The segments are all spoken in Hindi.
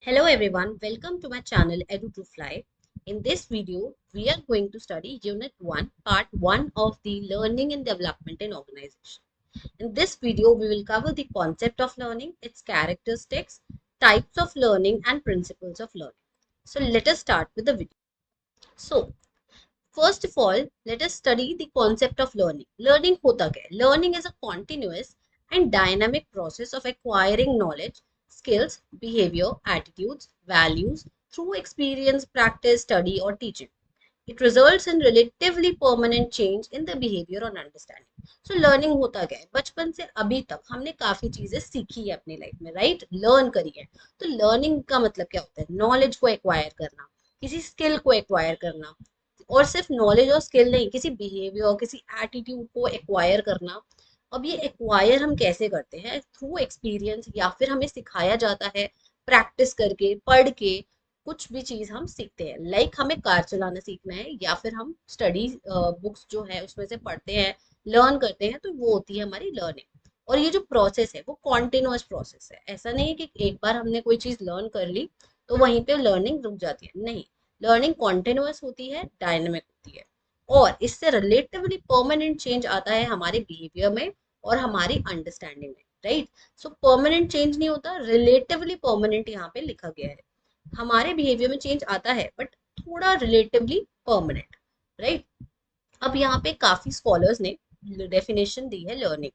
Hello everyone, welcome to my channel Edu2Fly. In this video, we are going to study Unit 1, Part 1 of the Learning and Development in Organization. In this video, we will cover the concept of learning, its characteristics, types of learning and principles of learning. So let us start with the video. So first of all, let us study the concept of learning. Learning hota kya hai? Learning is a continuous and dynamic process of acquiring knowledge, skills, behavior, attitudes, values through experience, practice, study or teaching. It results in relatively permanent change in the behavior और understanding. So learning होता क्या है? बचपन से अभी तक हमने काफी चीजें सीखी है अपनी लाइफ में, राइट? लर्न करी है. तो लर्निंग का मतलब क्या होता है? नॉलेज को एक्वायर करना, किसी स्किल को एक्वायर करना, और सिर्फ नॉलेज और स्किल नहीं, किसी बिहेवियर, किसी एटीट्यूड को एक्वायर करना. अब ये एक्वायर हम कैसे करते हैं? थ्रू एक्सपीरियंस, या फिर हमें सिखाया जाता है प्रैक्टिस करके, पढ़ के कुछ भी चीज हम सीखते हैं. लाइक हमें कार चलाना सीखना है, या फिर हम स्टडी बुक्स जो है उसमें से पढ़ते हैं, लर्न करते हैं, तो वो होती है हमारी लर्निंग. और ये जो प्रोसेस है वो कॉन्टिन्यूअस प्रोसेस है. ऐसा नहीं है कि एक बार हमने कोई चीज लर्न कर ली तो वहीं पे लर्निंग रुक जाती है. नहीं, लर्निंग कॉन्टिन्यूअस होती है, डायनेमिक होती है, और इससे रिलेटिवली परमानेंट चेंज आता है हमारे बिहेवियर में और हमारी अंडरस्टैंडिंग में, राइट? सो परमानेंट चेंज नहीं होता, रिलेटिवली परमानेंट यहाँ पे लिखा गया है. हमारे बिहेवियर में चेंज आता है बट थोड़ा रिलेटिवली परमानेंट, राइट? अब यहाँ पे काफी स्कॉलर्स ने डेफिनेशन दी है लर्निंग.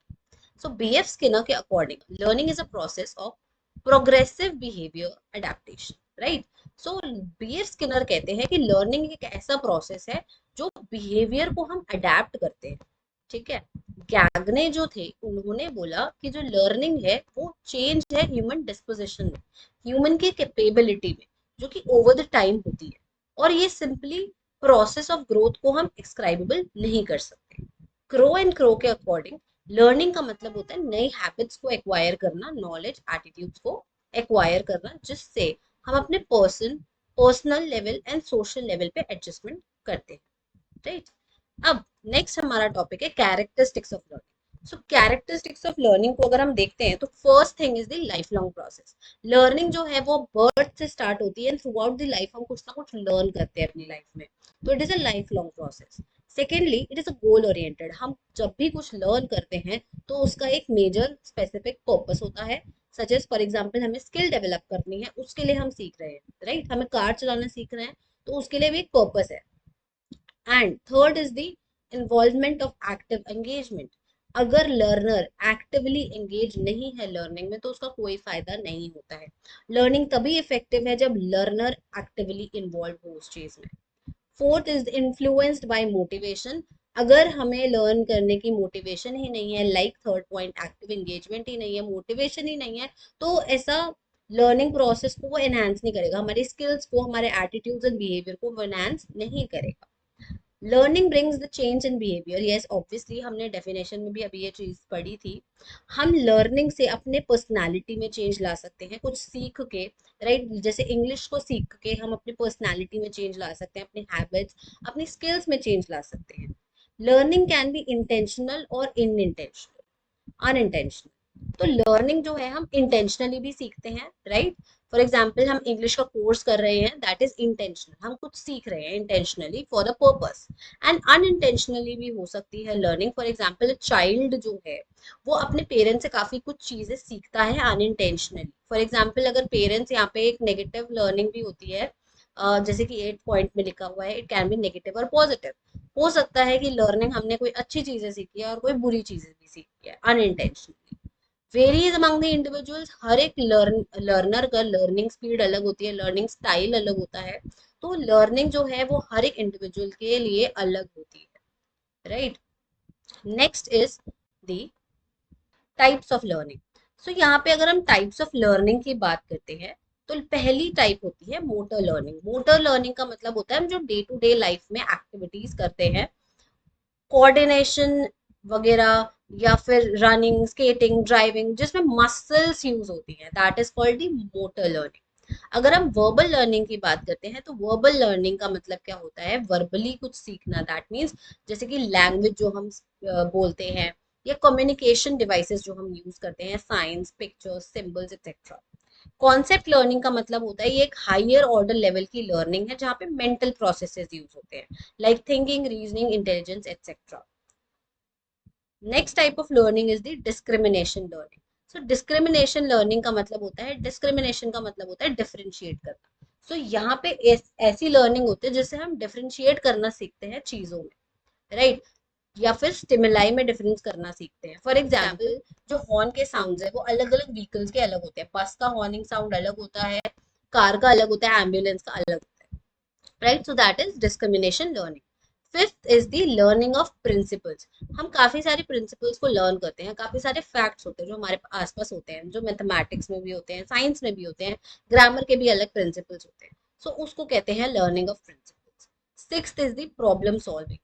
सो बीएफ स्किनर के according learning is a process of progressive behaviour adaptation, right? So BF Skinner कहते हैं कि लर्निंग एक ऐसा प्रोसेस है जो बिहेवियर को हम अडेप्ट करते हैं, ठीक है? गैगने जो थे उन्होंने बोला कि जो लर्निंग है वो चेंज है ह्यूमन डिस्पोजिशन में, ह्यूमन की कैपेबिलिटी में, जो कि ओवर द टाइम होती है. और ये सिंपली प्रोसेस ऑफ ग्रोथ को हम एक्सक्राइबेबल नहीं कर सकते. क्रो एंड क्रो के अकॉर्डिंग लर्निंग का मतलब होता है नई हैबिट्स को एक्वायर करना, नॉलेज एटीट्यूड्स को एक्वायर करना, जिससे हम अपने personal level and social level पे एडजस्टमेंट करते हैं, राइट? अब नेक्स्ट हमारा टॉपिक है characteristics of learning. So characteristics of learning को अगर हम देखते हैं तो first thing is the life long process. Learning जो है वो बर्थ से स्टार्ट होती है, थ्रू आउट द लाइफ हम कुछ ना कुछ लर्न करते हैं अपनी लाइफ में, तो it is a life long process. Secondly, it is a goal oriented. हम जब भी कुछ लर्न करते हैं तो उसका एक मेजर स्पेसिफिक पर्पस होता है. सच एज फॉर एग्जाम्पल हमें स्किल डेवलप करनी है, उसके लिए हम सीख रहे हैं, राइट? हमें कार चलाना सीख रहे हैं तो उसके लिए भी एक पर्पस है. And third is the involvement of active engagement. अगर लर्नर एक्टिवली एंगेज नहीं है लर्निंग में तो उसका कोई फायदा नहीं होता है. लर्निंग तभी इफेक्टिव है जब लर्नर एक्टिवली इन्वॉल्व हो उस चीज में. Fourth is influenced by motivation. अगर हमें लर्न करने की मोटिवेशन ही नहीं है, like third point active engagement ही नहीं है, मोटिवेशन ही नहीं है, तो ऐसा लर्निंग प्रोसेस को वो एनहांस नहीं करेगा, हमारी स्किल्स को, हमारे एटीट्यूड्स एंड बिहेवियर को वो एनहांस नहीं करेगा. Learning brings the change in behaviour. Yes, obviously हमने डेफिनेशन में भी अभी ये चीज पढ़ी थी. हम लर्निंग से अपने पर्सनालिटी में चेंज ला सकते हैं कुछ सीख के, राइट? जैसे इंग्लिश को सीख के हम अपनी पर्सनालिटी में चेंज ला सकते हैं, अपनी हैबिट्स, अपनी स्किल्स में चेंज ला सकते हैं. लर्निंग कैन बी इंटेंशनल और अनइंटेंशनल. तो लर्निंग जो है हम इंटेंशनली भी सीखते हैं, राइट? फॉर एग्जाम्पल हम इंग्लिश का कोर्स कर रहे हैं, दैट इज इंटेंशनल, हम कुछ सीख रहे हैं intentionally for the purpose. And unintentionally भी हो सकती है लर्निंग. फॉर एग्जाम्पल चाइल्ड जो है वो अपने पेरेंट्स से काफी कुछ चीजें सीखता है अनइंटेंशनली. फॉर एग्जाम्पल अगर पेरेंट्स, यहाँ पे एक नेगेटिव लर्निंग भी होती है, जैसे कि 8 पॉइंट में लिखा हुआ है, इट कैन बी नेगेटिव और पॉजिटिव. हो सकता है कि लर्निंग हमने कोई अच्छी चीजें सीखी है और कोई बुरी चीजें भी सीखी है unintentionally. Varies among the individuals. हर एक लर्नर का लर्निंग स्पीड अलग होती है, लर्निंग स्टाइल अलग होता है. तो लर्निंग जो है वो हर एक इंडिविजुअल के लिए अलग होती है, right? Next is the types of learning. So यहाँ पे अगर हम टाइप्स ऑफ लर्निंग की बात करते हैं तो पहली टाइप होती है मोटर लर्निंग. मोटर लर्निंग का मतलब होता है हम जो डे टू डे लाइफ में एक्टिविटीज करते हैं, कोऑर्डिनेशन वगैरह, या फिर रनिंग, स्केटिंग, ड्राइविंग, जिसमें मसल्स यूज होती हैं, that is called the motor learning. अगर हम वर्बल लर्निंग की बात करते हैं तो वर्बल लर्निंग का मतलब क्या होता है? वर्बली कुछ सीखना, दैट मीन्स जैसे कि लैंग्वेज जो हम बोलते हैं, या कम्युनिकेशन डिवाइसेस जो हम यूज करते हैं, science, pictures, symbols etcetera. Concept learning का मतलब होता है ये एक हायर ऑर्डर लेवल की लर्निंग है जहाँ पे मेंटल प्रोसेसेस यूज होते हैं, like thinking, reasoning, intelligence etcetera. Next type of learning is the discrimination learning. So discrimination learning का मतलब होता है, डिस्क्रिमिनेशन का मतलब होता है डिफरेंशिएट करना. सो यहाँ पे ऐसी लर्निंग होती है जिससे हम डिफरेंशिएट करना सीखते हैं चीजों में, राइट, या फिर स्टिमुलाई में डिफरेंस करना सीखते हैं. फॉर एग्जाम्पल, जो हॉर्न के साउंड है वो अलग अलग व्हीकल्स के अलग होते हैं. बस का हॉर्निंग साउंड अलग होता है, कार का अलग होता है, एम्बुलेंस का अलग होता है, right. So that is discrimination learning. Fifth is the learning of principles. हम काफी सारे प्रिंसिपल्स को लर्न करते हैं, काफी सारे फैक्ट्स होते हैं जो हमारे आसपास होते हैं, जो मैथमेटिक्स में भी होते हैं, साइंस में भी होते हैं, ग्रामर के भी अलग प्रिंसिपल्स होते हैं. सो उसको कहते हैं learning of principles. Sixth is the problem solving.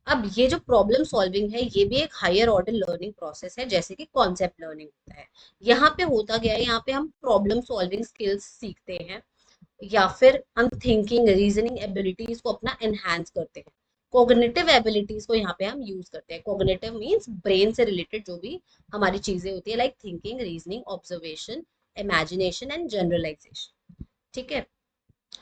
अब ये जो प्रॉब्लम सॉल्विंग है ये भी एक हायर ऑर्डर लर्निंग प्रोसेस है, जैसे कि कॉन्सेप्ट लर्निंग होता है. यहाँ पे होता गया है, यहाँ पे हम प्रॉब्लम सॉल्विंग स्किल्स सीखते हैं, या फिर हम थिंकिंग, रीजनिंग एबिलिटीज को अपना एनहांस करते हैं. कोग्निटिव एबिलिटीज को यहाँ पे हम यूज करते हैं. कोग्निटिव मीन्स ब्रेन से रिलेटेड जो भी हमारी चीजें होती है, like thinking, reasoning, observation, imagination and generalisation. ठीक है.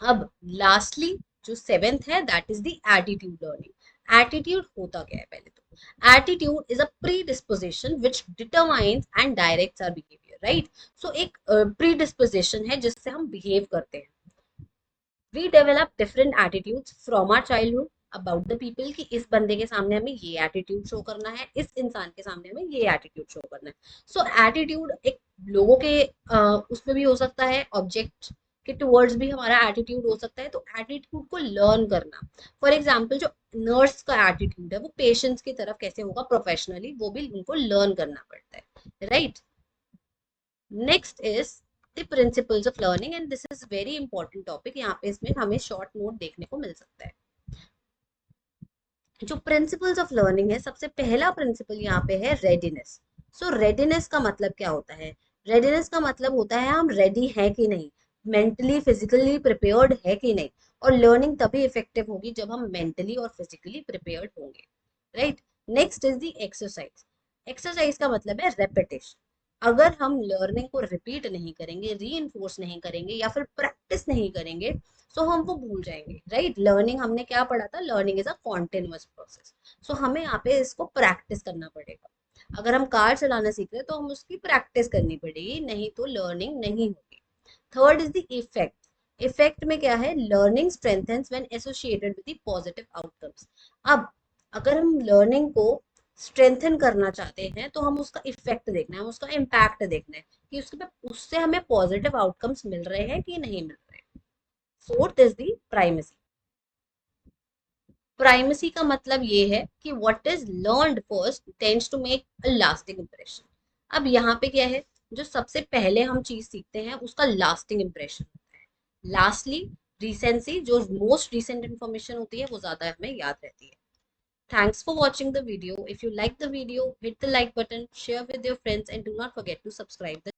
अब लास्टली जो सेवेंथ है that is the attitude learning. Attitude होता क्या है? पहले तो attitude is a predisposition which determines and directs our behaviour, right. So एक प्री डिस्पोजिशन है जिससे हम बिहेव करते हैं. We develop different attitudes from our childhood about the people, कि इस बंदे के सामने हमें ये एटीट्यूड शो करना है, इस इंसान के सामने हमें ये एटीट्यूड शो करना है. सो एटीट्यूड एक लोगों के उसमें भी हो सकता है, ऑब्जेक्ट के टुवर्ड्स भी हमारा एटीट्यूड हो सकता है. तो एटीट्यूड को लर्न करना, फॉर एग्जाम्पल जो नर्स का एटीट्यूड है वो पेशेंट्स की तरफ कैसे होगा प्रोफेशनली, वो भी उनको लर्न करना पड़ता है, right. Next is the principles of learning, and this is very important topic. यहाँ पे इसमें हमें शॉर्ट नोट देखने को मिल सकता है. जो प्रिंसिपल्स ऑफ लर्निंग है, सबसे पहला प्रिंसिपल यहाँ पे है रेडीनेस. सो रेडीनेस का मतलब क्या होता है? रेडीनेस का मतलब होता है हम रेडी हैं कि नहीं, मेंटली फिजिकली प्रिपेयर्ड है कि नहीं. और लर्निंग तभी इफेक्टिव होगी जब हम मेंटली और फिजिकली प्रिपेयर्ड होंगे, right. Next is the exercise. Exercise का मतलब है रेपिटेशन. अगर हम लर्निंग को रिपीट नहीं करेंगे, री नहीं करेंगे, या फिर प्रैक्टिस नहीं करेंगे, सो हम वो भूल जाएंगे, राइट. लर्निंग हमने क्या पढ़ा था? Learning is a continuous process. So हमें यहाँ पे इसको प्रैक्टिस करना पड़ेगा. अगर हम कार चलाना सीख रहे हैं तो हम उसकी प्रैक्टिस करनी पड़ेगी, नहीं तो लर्निंग नहीं होगी. Third is the effect. Effect में क्या है? Learning strengthens when associated with the positive outcomes. अब अगर हम लर्निंग को स्ट्रेंथन करना चाहते हैं तो हम उसका इफेक्ट देखना है, हम उसका इम्पैक्ट देखना है कि उससे हमें पॉजिटिव आउटकम्स मिल रहे हैं कि नहीं मिल रहे. Fourth is the primacy. Primacy का मतलब ये है कि what is learned first tends to make a lasting impression. अब यहाँ पे क्या है? जो सबसे पहले हम चीज सीखते हैं उसका लास्टिंग इंप्रेशन होता है. लास्टली रिसेंसी, जो मोस्ट रिसेंट इंफॉर्मेशन होती है वो ज्यादा हमें याद रहती है. Thanks for watching the video. If you like the video, hit the like button, share with your friends, and do not forget to subscribe the